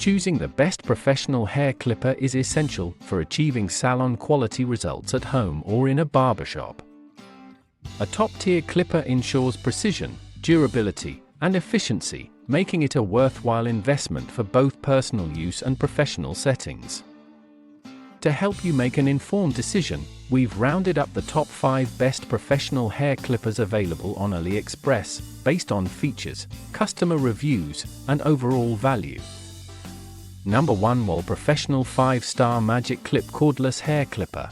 Choosing the best professional hair clipper is essential for achieving salon-quality results at home or in a barbershop. A top-tier clipper ensures precision, durability, and efficiency, making it a worthwhile investment for both personal use and professional settings. To help you make an informed decision, we've rounded up the top 5 best professional hair clippers available on Aliexpress, based on features, customer reviews, and overall value. Number 1. Wahl Professional 5-Star Magic Clip Cordless Hair Clipper.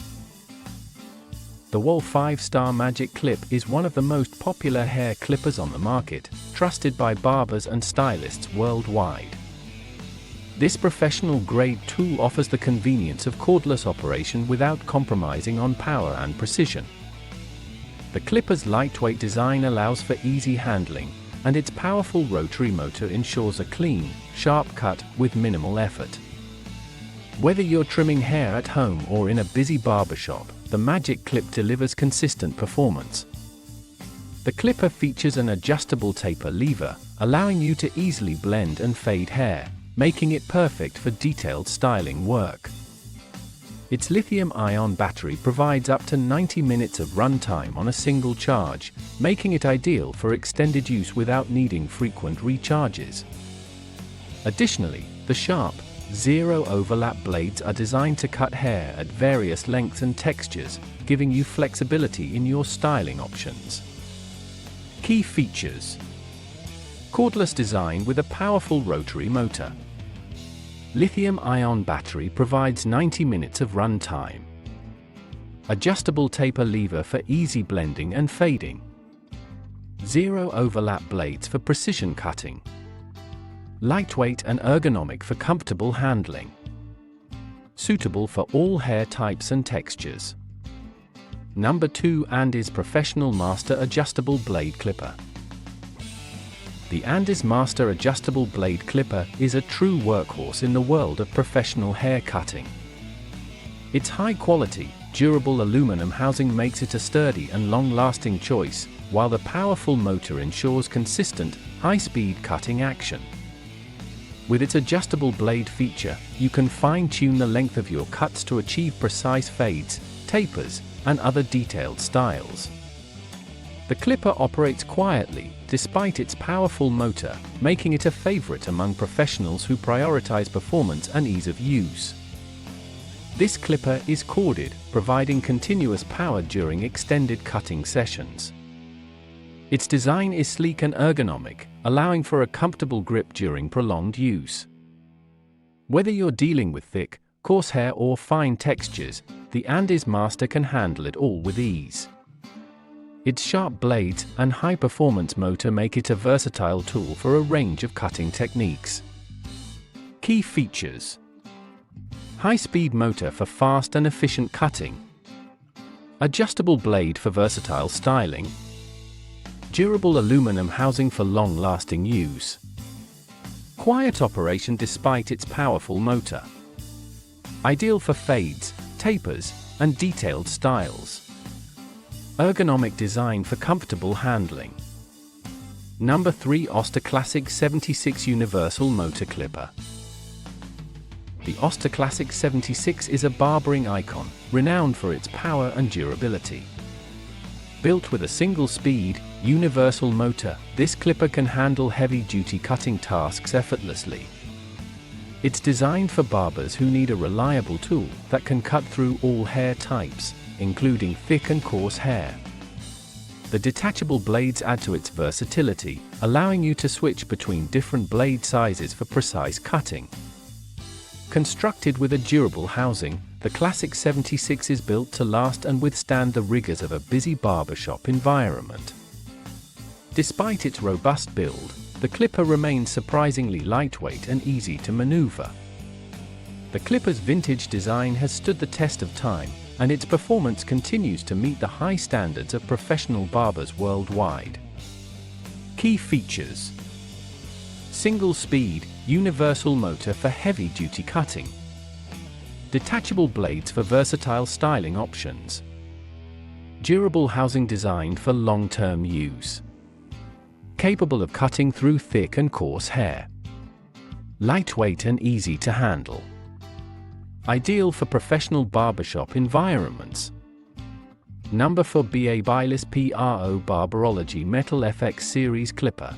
The Wahl 5-Star Magic Clip is one of the most popular hair clippers on the market, trusted by barbers and stylists worldwide. This professional-grade tool offers the convenience of cordless operation without compromising on power and precision. The clipper's lightweight design allows for easy handling, and its powerful rotary motor ensures a clean, sharp cut with minimal effort. Whether you're trimming hair at home or in a busy barbershop, the Magic Clip delivers consistent performance. The clipper features an adjustable taper lever, allowing you to easily blend and fade hair, making it perfect for detailed styling work. Its lithium-ion battery provides up to 90 minutes of runtime on a single charge, making it ideal for extended use without needing frequent recharges. Additionally, the sharp, zero-overlap blades are designed to cut hair at various lengths and textures, giving you flexibility in your styling options. Key features: cordless design with a powerful rotary motor. Lithium-ion battery provides 90 minutes of runtime. Adjustable taper lever for easy blending and fading. Zero-overlap blades for precision cutting. Lightweight and ergonomic for comfortable handling. Suitable for all hair types and textures. Number 2. Andes Professional Master Adjustable Blade Clipper. The Andes Master Adjustable Blade Clipper is a true workhorse in the world of professional hair cutting. Its high-quality, durable aluminum housing makes it a sturdy and long-lasting choice, while the powerful motor ensures consistent, high-speed cutting action. With its adjustable blade feature, you can fine-tune the length of your cuts to achieve precise fades, tapers, and other detailed styles. The clipper operates quietly, despite its powerful motor, making it a favorite among professionals who prioritize performance and ease of use. This clipper is corded, providing continuous power during extended cutting sessions. Its design is sleek and ergonomic, allowing for a comfortable grip during prolonged use. Whether you're dealing with thick, coarse hair or fine textures, the Andes Master can handle it all with ease. Its sharp blades and high-performance motor make it a versatile tool for a range of cutting techniques. Key features: high-speed motor for fast and efficient cutting. Adjustable blade for versatile styling. Durable aluminum housing for long-lasting use. Quiet operation despite its powerful motor. Ideal for fades, tapers, and detailed styles. Ergonomic design for comfortable handling. Number 3. Oster Classic 76 Universal Motor Clipper. The Oster Classic 76 is a barbering icon, renowned for its power and durability. Built with a single-speed, universal motor, this clipper can handle heavy-duty cutting tasks effortlessly. It's designed for barbers who need a reliable tool that can cut through all hair types, including thick and coarse hair. The detachable blades add to its versatility, allowing you to switch between different blade sizes for precise cutting. Constructed with a durable housing, the Classic 76 is built to last and withstand the rigors of a busy barbershop environment. Despite its robust build, the clipper remains surprisingly lightweight and easy to maneuver. The clipper's vintage design has stood the test of time, and its performance continues to meet the high standards of professional barbers worldwide. Key features: single-speed, universal motor for heavy-duty cutting. Detachable blades for versatile styling options. Durable housing designed for long-term use. Capable of cutting through thick and coarse hair. Lightweight and easy to handle. Ideal for professional barbershop environments. Number 4 Barberless Pro Barberology Metal FX Series Clipper.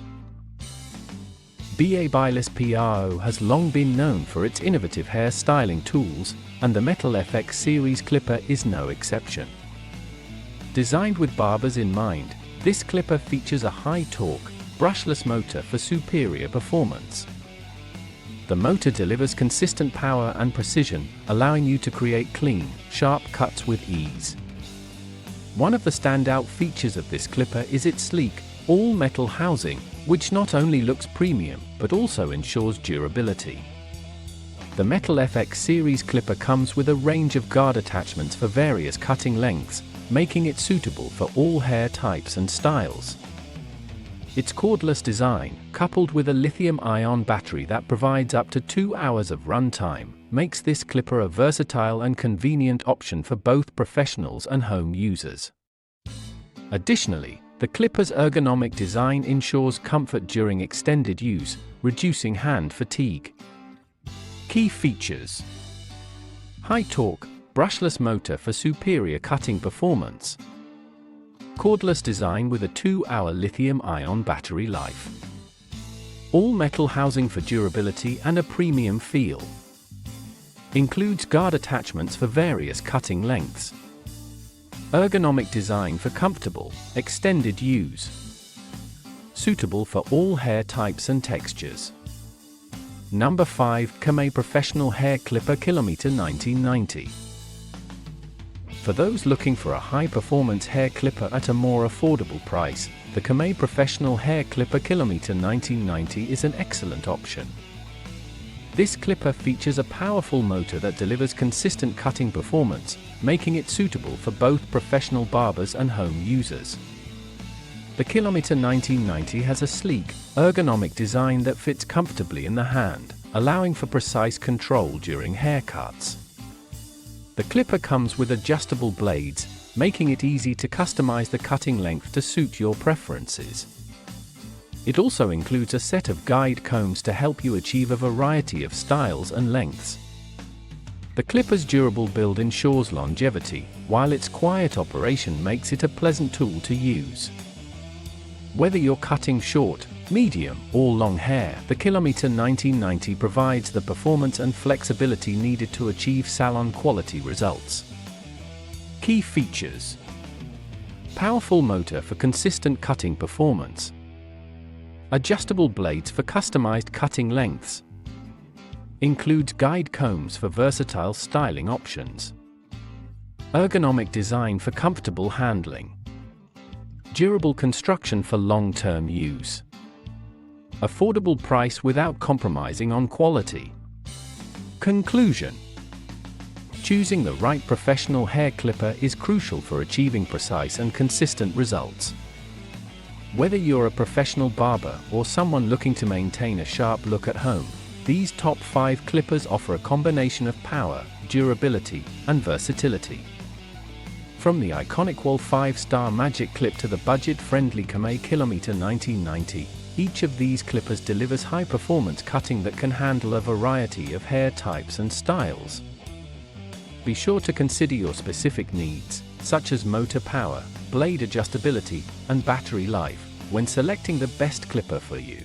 Barberless Pro has long been known for its innovative hair styling tools, and the Metal FX Series Clipper is no exception. Designed with barbers in mind, this clipper features a high-torque, brushless motor for superior performance. The motor delivers consistent power and precision, allowing you to create clean, sharp cuts with ease. One of the standout features of this clipper is its sleek, all-metal housing, which not only looks premium, but also ensures durability. The Metal FX Series Clipper comes with a range of guard attachments for various cutting lengths, making it suitable for all hair types and styles. Its cordless design, coupled with a lithium-ion battery that provides up to 2 hours of runtime, makes this clipper a versatile and convenient option for both professionals and home users. Additionally, the clipper's ergonomic design ensures comfort during extended use, reducing hand fatigue. Key features: high-torque, brushless motor for superior cutting performance. Cordless design with a 2-hour lithium-ion battery life. All-metal housing for durability and a premium feel. Includes guard attachments for various cutting lengths. Ergonomic design for comfortable, extended use. Suitable for all hair types and textures. Number 5 Kamei Professional Hair Clipper Kilometer 1990. For those looking for a high-performance hair clipper at a more affordable price, the Kamei Professional Hair Clipper Kilometer 1990 is an excellent option. This clipper features a powerful motor that delivers consistent cutting performance, making it suitable for both professional barbers and home users. The Kilometer 1990 has a sleek, ergonomic design that fits comfortably in the hand, allowing for precise control during haircuts. The clipper comes with adjustable blades, making it easy to customize the cutting length to suit your preferences. It also includes a set of guide combs to help you achieve a variety of styles and lengths. The clipper's durable build ensures longevity, while its quiet operation makes it a pleasant tool to use. Whether you're cutting short, medium, or long hair, the Kilometer 1990 provides the performance and flexibility needed to achieve salon-quality results. Key features: powerful motor for consistent cutting performance. Adjustable blades for customized cutting lengths. Includes guide combs for versatile styling options. Ergonomic design for comfortable handling. Durable construction for long-term use. Affordable price without compromising on quality. Conclusion: choosing the right professional hair clipper is crucial for achieving precise and consistent results. Whether you're a professional barber or someone looking to maintain a sharp look at home, these top 5 clippers offer a combination of power, durability, and versatility. From the iconic Wall 5-star Magic Clip to the budget-friendly Kamei Kilometer 1990, each of these clippers delivers high-performance cutting that can handle a variety of hair types and styles. Be sure to consider your specific needs, such as motor power, blade adjustability, and battery life, when selecting the best clipper for you.